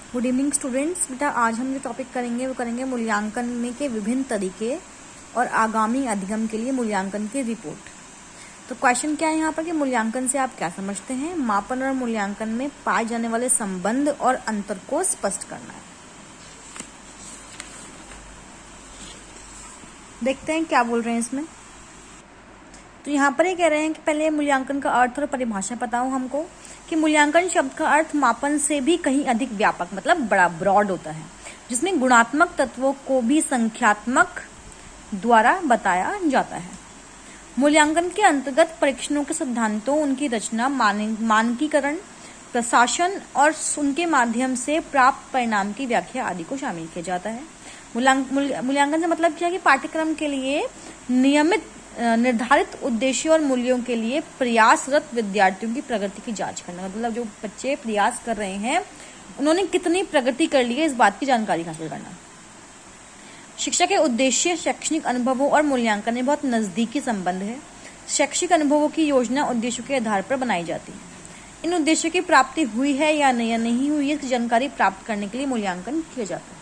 Good evening students. बेटा आज हम जो टॉपिक करेंगे वो करेंगे मूल्यांकन में के विभिन्न तरीके और आगामी अधिगम के लिए मूल्यांकन की रिपोर्ट। तो क्वेश्चन क्या है यहाँ पर कि मूल्यांकन से आप क्या समझते हैं। मापन और मूल्यांकन में पाए जाने वाले संबंध और अंतर को स्पष्ट करना है। देखते हैं क्या बोल रहे हैं इसमें। तो यहाँ पर ये कह रहे हैं कि पहले मूल्यांकन का अर्थ और परिभाषा बताओ हमको कि मूल्यांकन शब्द का अर्थ मापन से भी कहीं अधिक व्यापक मतलब बड़ा ब्रॉड होता है, जिसमें गुणात्मक तत्वों को भी संख्यात्मक द्वारा बताया जाता है। मूल्यांकन के अंतर्गत परीक्षणों के सिद्धांतों, उनकी रचना, मानकीकरण, प्रशासन और उनके माध्यम से प्राप्त परिणाम की व्याख्या आदि को शामिल किया जाता है। मूल्यांकन से मतलब क्या है कि पाठ्यक्रम के लिए नियमित निर्धारित उद्देश्यों और मूल्यों के लिए प्रयासरत विद्यार्थियों की प्रगति की जांच करना। मतलब जो बच्चे प्रयास कर रहे हैं उन्होंने कितनी प्रगति कर ली है, इस बात की जानकारी हासिल करना। शिक्षा के उद्देश्य शैक्षणिक अनुभवों और मूल्यांकन में बहुत नजदीकी संबंध है। शैक्षिक अनुभवों की योजना उद्देश्यों के आधार पर बनाई जाती है। इन उद्देश्यों की प्राप्ति हुई है या नहीं हुई है, इसकी जानकारी प्राप्त करने के लिए मूल्यांकन किया जाता है।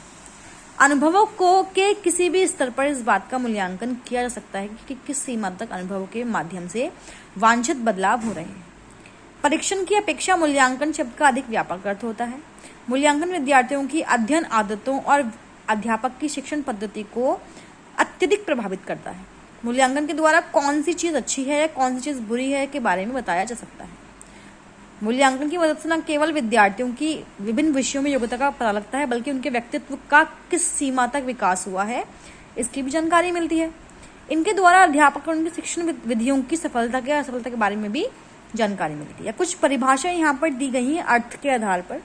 अनुभवों को के किसी भी स्तर पर इस बात का मूल्यांकन किया जा सकता है कि किस सीमा तक अनुभवों के माध्यम से वांछित बदलाव हो रहे हैं। परीक्षण की अपेक्षा मूल्यांकन शब्द का अधिक व्यापक अर्थ होता है। मूल्यांकन विद्यार्थियों की अध्ययन आदतों और अध्यापक की शिक्षण पद्धति को अत्यधिक प्रभावित करता है। मूल्यांकन के द्वारा कौन सी चीज अच्छी है या कौन सी चीज बुरी है के बारे में बताया जा सकता है। मूल्यांकन की मदद से न केवल विद्यार्थियों की विभिन्न विषयों में योग्यता का पता लगता है, बल्कि उनके व्यक्तित्व का किस सीमा तक विकास हुआ है इसकी भी जानकारी मिलती है। इनके द्वारा अध्यापक और उनकी शिक्षण विधियों की सफलता के असफलता के बारे में भी जानकारी मिलती है। कुछ परिभाषाएं यहाँ पर दी गई हैं अर्थ के आधार पर।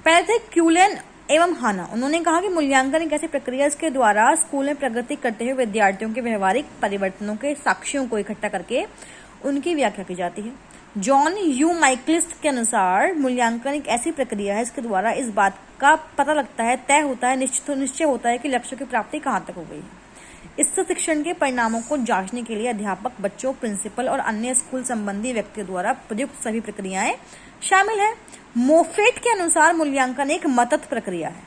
पहले थे क्यूलेन एवं हाना। उन्होंने कहा कि मूल्यांकन एक ऐसी प्रक्रिया इसके द्वारा स्कूल में प्रगति करते हुए विद्यार्थियों के व्यवहारिक परिवर्तनों के साक्ष्यों को इकट्ठा करके उनकी व्याख्या की जाती है। जॉन यू माइकलिस्ट के अनुसार मूल्यांकन एक ऐसी प्रक्रिया है इसके द्वारा इस बात का पता लगता है, तय होता है, निश्चय होता है कि लक्ष्यों की प्राप्ति कहाँ तक हो गई है। इससे शिक्षण के परिणामों को जांचने के लिए अध्यापक, बच्चों, प्रिंसिपल और अन्य स्कूल संबंधी व्यक्तियों द्वारा प्रयुक्त सभी प्रक्रियाएं शामिल है। मोफेट के अनुसार मूल्यांकन एक मतत प्रक्रिया है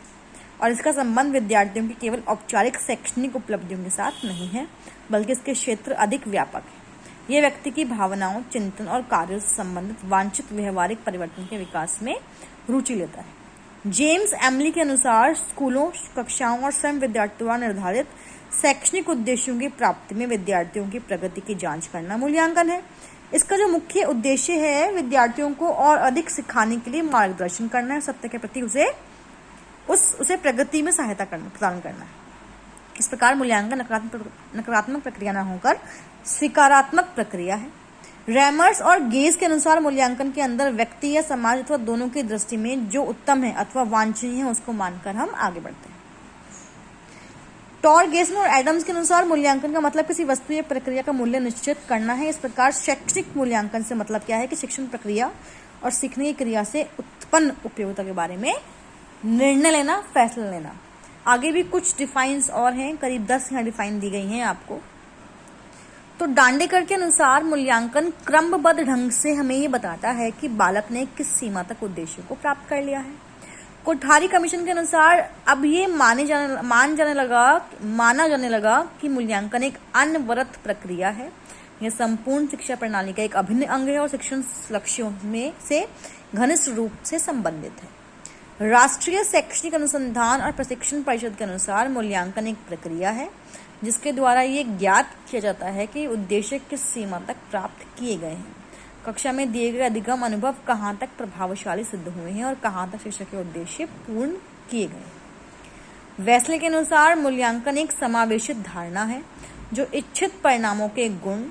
और इसका संबंध विद्यार्थियों की केवल औपचारिक शैक्षणिक उपलब्धियों के साथ नहीं है, बल्कि इसके क्षेत्र अधिक व्यापक है। यह व्यक्ति की भावनाओं, चिंतन और कार्यों से संबंधित वांछित व्यवहारिक परिवर्तन के विकास में रुचि लेता है। जेम्स एमली के अनुसार स्कूलों, कक्षाओं और स्वयं विद्यार्थियों द्वारा निर्धारित शैक्षणिक उद्देश्यों की प्राप्ति में विद्यार्थियों की प्रगति की जांच करना मूल्यांकन है। इसका जो मुख्य उद्देश्य है विद्यार्थियों को और अधिक सिखाने के लिए मार्गदर्शन करना है, सत्य के प्रति उसे प्रगति में सहायता प्रदान करना है। इस प्रकार मूल्यांकन नकारात्मक प्रक्रिया न होकर स्वीकारात्मक प्रक्रिया है। रैमर्स और गेज के अनुसार मूल्यांकन के अंदर व्यक्ति या समाज अथवा दोनों की दृष्टि में जो उत्तम है अथवा वांछनीय है उसको मानकर हम आगे बढ़ते हैं। टॉर गेसन और एडम्स के अनुसार मूल्यांकन का मतलब किसी वस्तु या प्रक्रिया का मूल्य निश्चित करना है। इस प्रकार शैक्षणिक मूल्यांकन से मतलब क्या है कि शिक्षण प्रक्रिया और सीखने की क्रिया से उत्पन्न उपयोगिता के बारे में निर्णय लेना, फैसला लेना। आगे भी कुछ डिफाइंस और हैं, करीब 10 यहाँ डिफाइन दी गई हैं आपको। तो दांडेकर के अनुसार मूल्यांकन क्रमबद्ध ढंग से हमें ये बताता है कि बालक ने किस सीमा तक उद्देश्य को प्राप्त कर लिया है। कोठारी कमीशन के अनुसार अब ये माना जाने लगा कि मूल्यांकन एक अनवरत प्रक्रिया है। यह संपूर्ण शिक्षा प्रणाली का एक अभिन्न अंग है और शिक्षण लक्ष्यों में से घनिष्ठ रूप से संबंधित है। राष्ट्रीय शैक्षणिक अनुसंधान और प्रशिक्षण परिषद के अनुसार मूल्यांकन एक प्रक्रिया है जिसके द्वारा ये ज्ञात किया जाता है कि उद्देश्य किस सीमा तक प्राप्त किए गए हैं। कक्षा में दिए गए अधिगम अनुभव कहाँ तक प्रभावशाली सिद्ध हुए हैं और कहाँ तक शिक्षा के उद्देश्य पूर्ण किए गए। वेस्ले के अनुसार मूल्यांकन एक समावेशित धारणा है जो इच्छित परिणामों के गुण,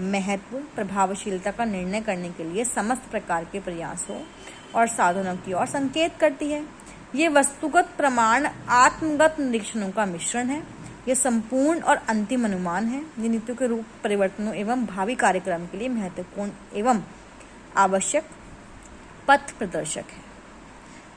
महत्व, प्रभावशीलता का निर्णय करने के लिए समस्त प्रकार के प्रयासों और साधनों की ओर संकेत करती है। ये वस्तुगत प्रमाण आत्मगत निरीक्षणों का मिश्रण है। यह संपूर्ण और अंतिम अनुमान है। ये नीतियों के रूप परिवर्तनों एवं भावी कार्यक्रम के लिए महत्वपूर्ण एवं आवश्यक पथ प्रदर्शक है।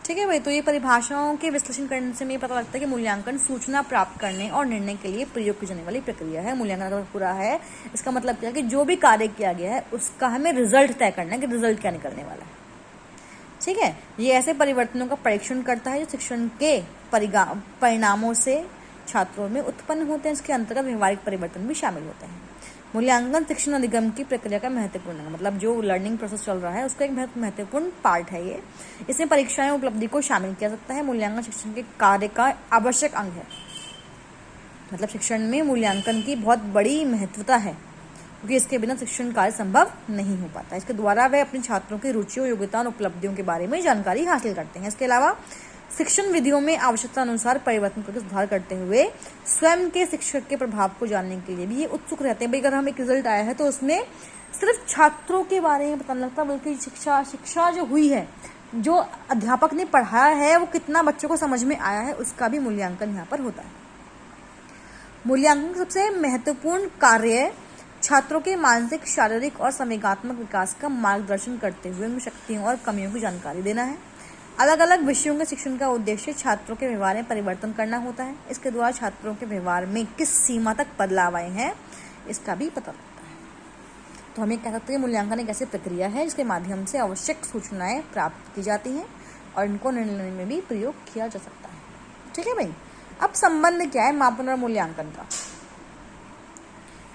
ठीक है भाई, तो ये परिभाषाओं के विश्लेषण करने से हमें पता लगता है कि मूल्यांकन सूचना प्राप्त करने और निर्णय के लिए प्रयोग की जाने वाली प्रक्रिया है। मूल्यांकन अगर पूरा है इसका मतलब क्या है कि जो भी कार्य किया गया है उसका हमें रिजल्ट तय करना है कि रिजल्ट क्या निकलने वाला है। ठीक है। ये ऐसे परिवर्तनों का परीक्षण करता है जो शिक्षण के परिणामों से छात्रों में उत्पन्न होते हैं। इसके अंतर्गत व्यवहारिक परिवर्तन भी शामिल होते हैं। मूल्यांकन शिक्षण अधिगम की प्रक्रिया का महत्वपूर्ण है, मतलब जो लर्निंग प्रोसेस चल रहा है उसका एक महत्वपूर्ण पार्ट है ये। इसमें परीक्षाएं उपलब्धि को शामिल किया सकता है। मूल्यांकन शिक्षण के कार्य का आवश्यक अंग है, मतलब शिक्षण में मूल्यांकन की बहुत बड़ी महत्वता है, क्योंकि इसके बिना शिक्षण कार्य संभव नहीं हो पाता। इसके द्वारा वे अपने छात्रों की रुचियों, योग्यता और उपलब्धियों के बारे में जानकारी हासिल करते हैं। इसके अलावा शिक्षण विधियों में आवश्यकता अनुसार परिवर्तन करके सुधार करते हुए स्वयं के शिक्षक के प्रभाव को जानने के लिए भी ये उत्सुक रहते हैं। भाई अगर हम एक रिजल्ट आया है तो उसमें सिर्फ छात्रों के बारे में पता नहीं लगता, बल्कि शिक्षा जो हुई है, जो अध्यापक ने पढ़ाया है वो कितना बच्चों को समझ में आया है, उसका भी मूल्यांकन यहाँ पर होता है। मूल्यांकन सबसे महत्वपूर्ण कार्य छात्रों के मानसिक, शारीरिक और संवेगात्मक विकास का मार्गदर्शन करते हुए उनकी शक्तियों और कमियों की जानकारी देना है। अलग अलग विषयों के शिक्षण का उद्देश्य छात्रों के व्यवहार में परिवर्तन करना होता है। इसके द्वारा छात्रों के व्यवहार में किस सीमा तक बदलाव आए हैं इसका भी पता लगता है। तो हम ये कह सकते हैं मूल्यांकन एक ऐसी प्रक्रिया है जिसके माध्यम से आवश्यक सूचनाएं प्राप्त की जाती हैं और इनको निर्णय लेने में भी प्रयोग किया जा सकता है। ठीक है भाई। अब संबंध क्या है मापन और मूल्यांकन का?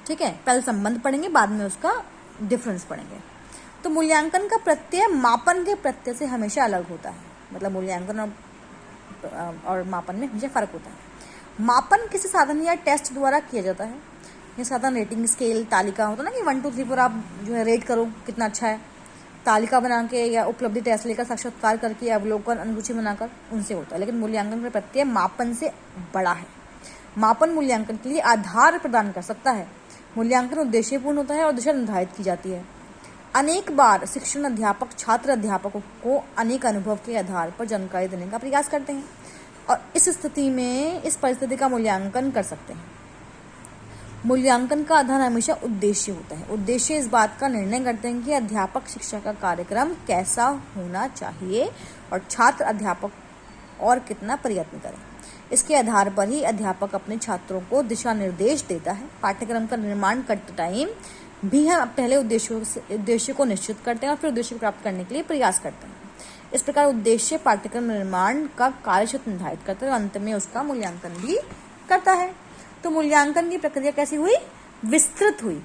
ठीक है, पहले संबंध पढ़ेंगे, बाद में उसका डिफरेंस पढ़ेंगे। तो मूल्यांकन का प्रत्यय मापन के प्रत्यय से हमेशा अलग होता है, मतलब मूल्यांकन और मापन में हमेशा फर्क होता है। मापन किसी साधन या टेस्ट द्वारा किया जाता है। ये साधन रेटिंग स्केल, तालिका होता है ना कि 1 2 3 4 आप जो है रेट करो कितना अच्छा है, तालिका बना के या उपलब्धि टेस्ट लेकर साक्षात्कार करके अवलोकन अनुसूची बनाकर उनसे होता है। लेकिन मूल्यांकन का प्रत्यय मापन से बड़ा है। मापन मूल्यांकन के लिए आधार प्रदान कर सकता है। मूल्यांकन उद्देश्यपूर्ण होता है और दिशा निर्धारित की जाती है। अनेक बार शिक्षण अध्यापक छात्र अध्यापकों को अनेक अनुभव के आधार पर जानकारी देने का प्रयास करते हैं और इस स्थिति में इस परिस्थिति का मूल्यांकन कर सकते हैं। मूल्यांकन का आधार हमेशा उद्देश्य होता है। उद्देश्य इस बात का निर्णय करते हैं कि अध्यापक शिक्षा का कार्यक्रम कैसा होना चाहिए और छात्र अध्यापक और कितना प्रयत्न करें। इसके आधार पर ही अध्यापक अपने छात्रों को दिशा निर्देश देता है। पाठ्यक्रम का निर्माण करते टाइम भी हम पहले उद्देश्य को निश्चित करते हैं और फिर उद्देश्य को प्राप्त करने के लिए प्रयास करते हैं। इस प्रकार उद्देश्य पाठ्यक्रम निर्माण का कार्यक्षेत्र निर्धारित करता है और अंत में उसका मूल्यांकन भी करता है। तो मूल्यांकन की प्रक्रिया कैसी हुई? विस्तृत हुई।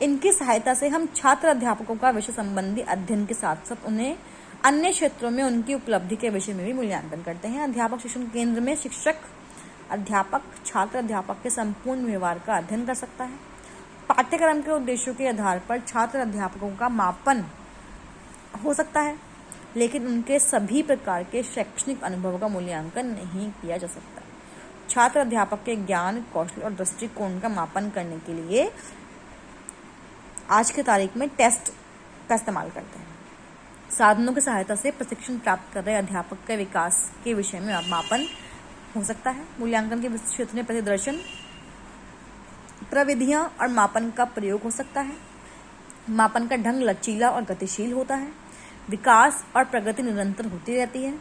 इनकी सहायता से हम छात्र अध्यापकों का विषय संबंधी अध्ययन के साथ साथ उन्हें अन्य क्षेत्रों में उनकी उपलब्धि के विषय में भी मूल्यांकन करते हैं। अध्यापक शिक्षण केंद्र में शिक्षक अध्यापक छात्र अध्यापक के संपूर्ण व्यवहार का अध्ययन कर सकता है। पाठ्यक्रम के उद्देश्यों के आधार पर छात्र अध्यापकों का मापन हो सकता है, लेकिन उनके सभी प्रकार के शैक्षणिक अनुभव का मूल्यांकन नहीं किया जा सकता। छात्र अध्यापक के ज्ञान, कौशल और दृष्टिकोण का मापन करने के लिए आज की तारीख में टेस्ट का इस्तेमाल करते हैं। साधनों की सहायता से प्रशिक्षण प्राप्त कर रहे अध्यापक के विकास के विषय में मापन हो सकता है। मूल्यांकन के क्षेत्र में प्रतिदर्शन, प्रविधियां और मापन का प्रयोग हो सकता है। मापन का ढंग लचीला और गतिशील होता है। विकास और प्रगति निरंतर होती रहती है।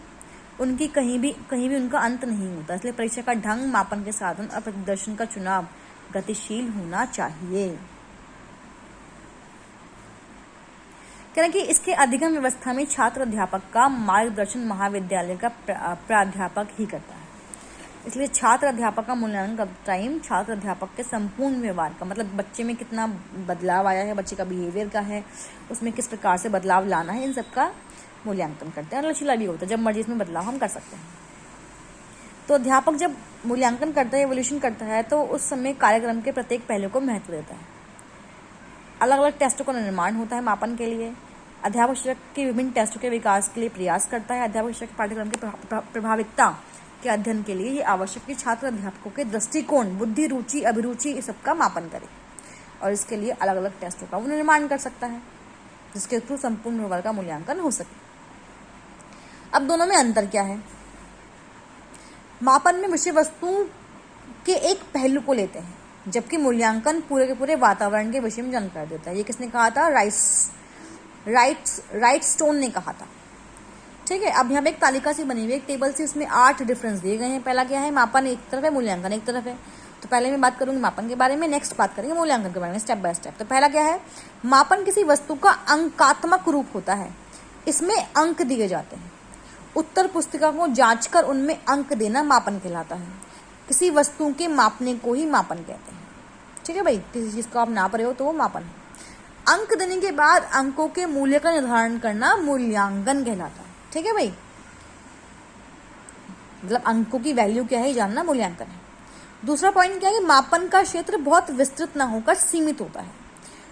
उनकी कहीं भी उनका अंत नहीं होता। इसलिए परीक्षा का ढंग, मापन के साधन और प्रतिदर्शन का चुनाव गतिशील होना चाहिए। कहना कि इसके अधिगम व्यवस्था में छात्र अध्यापक का मार्गदर्शन महाविद्यालय का प्राध्यापक ही करता है। इसलिए छात्र अध्यापक का मूल्यांकन करते टाइम छात्र अध्यापक के संपूर्ण व्यवहार का, मतलब बच्चे में कितना बदलाव आया है, बच्चे का बिहेवियर का है, उसमें किस प्रकार से बदलाव लाना है, इन सब का मूल्यांकन करते हैं। और लचीला भी होता है, जब मर्जी इसमें बदलाव हम कर सकते हैं। तो अध्यापक जब मूल्यांकन करता है, एवोल्यूशन करता है, तो उस समय कार्यक्रम के प्रत्येक पहलू को महत्व देता है। अलग अलग टेस्टों का निर्माण होता है मापन के लिए। अध्यापक शिक्षक के विभिन्न टेस्टों के विकास के लिए प्रयास करता है। अध्यापक शिक्षक पाठ्यक्रम की प्रभाविकता के अध्ययन के लिए ये आवश्यक कि छात्र अध्यापकों के दृष्टिकोण, बुद्धि, रुचि, अभिरुचि, इस सब का मापन करे और इसके लिए अलग अलग टेस्टों का वो निर्माण कर सकता है, जिसके थ्रू संपूर्ण व्यवहार का मूल्यांकन हो सके। अब दोनों में अंतर क्या है? मापन में विषय वस्तु के एक पहलू को लेते हैं, जबकि मूल्यांकन पूरे के पूरे वातावरण के विषय में जानकारी देता है। ये किसने कहा था? राइट स्टोन ने कहा था। ठीक है। अब यहाँ पे एक तालिका सी बनी हुई है, एक टेबल सी, उसमें 8 डिफरेंस दिए गए हैं। पहला क्या है? मापन एक तरफ है, मूल्यांकन एक तरफ है। तो पहले मैं बात करूंगी मापन के बारे में, नेक्स्ट बात करेंगे मूल्यांकन के बारे में, स्टेप बाय स्टेप। तो पहला क्या है? मापन किसी वस्तु का अंकात्मक रूप होता है। इसमें अंक दिए जाते हैं। उत्तर पुस्तिका को जांचकर उनमें अंक देना मापन कहलाता है। किसी वस्तु के मापने को ही मापन कहते हैं। ठीक है भाई, किसी चीज को आप नाप रहे हो तो वो मापन है। अंक देने के बाद अंकों के मूल्य का निर्धारण करना मूल्यांकन कहलाता है। ठीक है भाई, मतलब अंकों की वैल्यू क्या है जानना मूल्यांकन है। दूसरा पॉइंट क्या है कि मापन का क्षेत्र बहुत विस्तृत न होकर सीमित होता है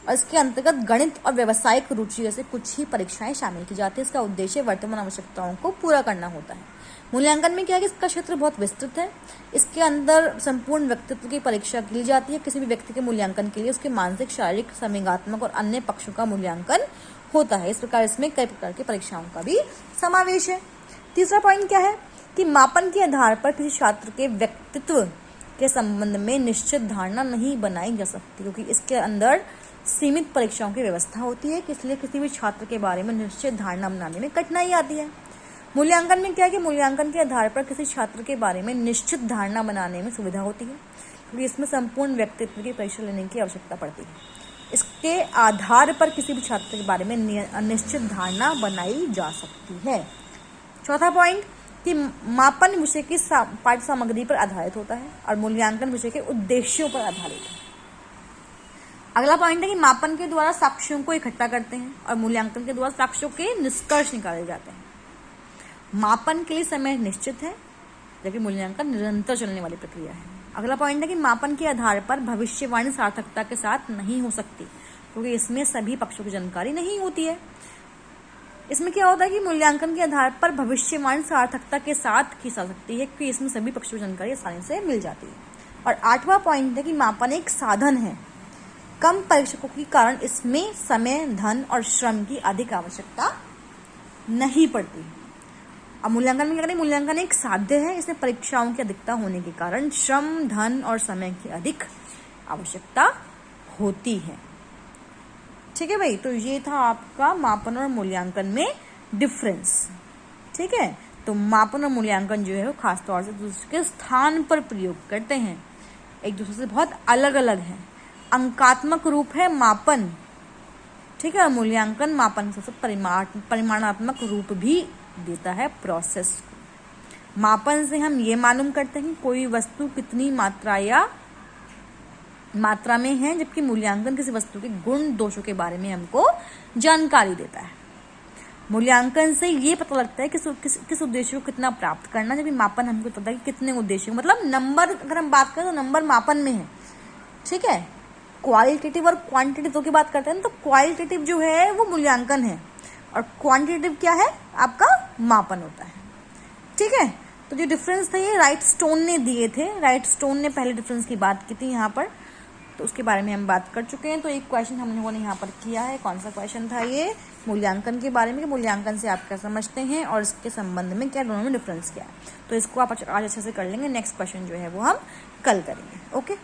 और इसके अंतर्गत गणित और व्यावसायिक रुचि जैसे कुछ ही परीक्षाएं शामिल की जाती है। इसका उद्देश्य वर्तमान आवश्यकताओं को पूरा करना होता है। मूल्यांकन में क्या है कि इसका क्षेत्र बहुत विस्तृत है। इसके अंदर संपूर्ण व्यक्तित्व की परीक्षा की जाती है। किसी भी व्यक्ति के मूल्यांकन के लिए उसके मानसिक, शारीरिक, संवेगात्मक और अन्य पक्षों का मूल्यांकन होता है। इस प्रकार इसमें कई प्रकार की परीक्षाओं का भी समावेश है। तीसरा पॉइंट क्या है कि मापन के आधार पर किसी छात्र के व्यक्तित्व के संबंध में निश्चित धारणा नहीं बनाई जा सकती, क्योंकि इसके अंदर सीमित परीक्षाओं की व्यवस्था होती है, इसलिए किसी भी छात्र के बारे में निश्चित धारणा बनाने में कठिनाई आती है। मूल्यांकन में क्या है कि मूल्यांकन के आधार पर किसी छात्र के बारे में निश्चित धारणा बनाने में सुविधा होती है, क्योंकि इसमें संपूर्ण व्यक्तित्व की परीक्षा लेने की आवश्यकता पड़ती है। इसके आधार पर किसी भी छात्र के बारे में निश्चित धारणा बनाई जा सकती है। चौथा पॉइंट कि मापन विषय की पाठ्य सामग्री पर आधारित होता है और मूल्यांकन विषय के उद्देश्यों पर आधारित है। अगला पॉइंट है कि मापन के द्वारा साक्ष्यों को इकट्ठा करते हैं और मूल्यांकन के द्वारा साक्ष्यों के निष्कर्ष निकाले जाते हैं। मापन के लिए समय निश्चित है, जबकि मूल्यांकन निरंतर चलने वाली प्रक्रिया है। अगला पॉइंट है कि मापन के आधार पर भविष्यवाणी सार्थकता के साथ नहीं हो सकती, क्योंकि इसमें सभी पक्षों की जानकारी नहीं होती है। इसमें क्या होता है कि मूल्यांकन के आधार पर भविष्यवाणी सार्थकता के साथ की जा सकती है, क्योंकि इसमें सभी पक्षों की जानकारी आसानी से मिल जाती है। और आठवां पॉइंट है कि मापन एक साधन है। कम परीक्षकों के कारण इसमें समय, धन और श्रम की अधिक आवश्यकता नहीं पड़ती। अब मूल्यांकन में क्या करें, मूल्यांकन एक साध्य है। इसमें परीक्षाओं की अधिकता होने के कारण श्रम, धन और समय की अधिक आवश्यकता होती है। ठीक है भाई, तो ये था आपका मापन और मूल्यांकन में डिफरेंस। ठीक है, तो मापन और मूल्यांकन जो है वो खासतौर से दूसरे के स्थान पर प्रयोग करते हैं, एक दूसरे से बहुत अलग अलग है। अंकात्मक रूप है मापन, ठीक है, मूल्यांकन मापन से परिमाणात्मक रूप भी देता है प्रोसेस को। मापन से हम ये मालूम करते हैं कोई वस्तु कितनी मात्रा में है, जबकि मूल्यांकन किसी वस्तु के गुण दोषों के बारे में हमको जानकारी देता है। मूल्यांकन से ये पता लगता है किस उद्देश्य को कितना प्राप्त करना, जबकि मापन हमको पता है कि कितने उद्देश्य, मतलब नंबर अगर हम बात करें तो नंबर मापन में है। ठीक है, क्वालिटेटिव और क्वांटिटेटिव की बात करते हैं तो क्वालिटेटिव जो है वो मूल्यांकन है और क्वांटिटेटिव क्या है, आपका मापन होता है। ठीक है, तो जो डिफरेंस थे ये राइट स्टोन ने दिए थे। राइट स्टोन ने पहले डिफरेंस की बात की थी यहाँ पर, तो उसके बारे में हम बात कर चुके हैं। तो एक क्वेश्चन हम लोगों ने यहाँ पर किया है, कौन सा क्वेश्चन था ये, मूल्यांकन के बारे में, कि मूल्यांकन से आप क्या समझते हैं और इसके संबंध में क्या दोनों में डिफरेंस क्या है। तो इसको आप आज अच्छे से कर लेंगे। नेक्स्ट क्वेश्चन जो है वो हम कल करेंगे। ओके।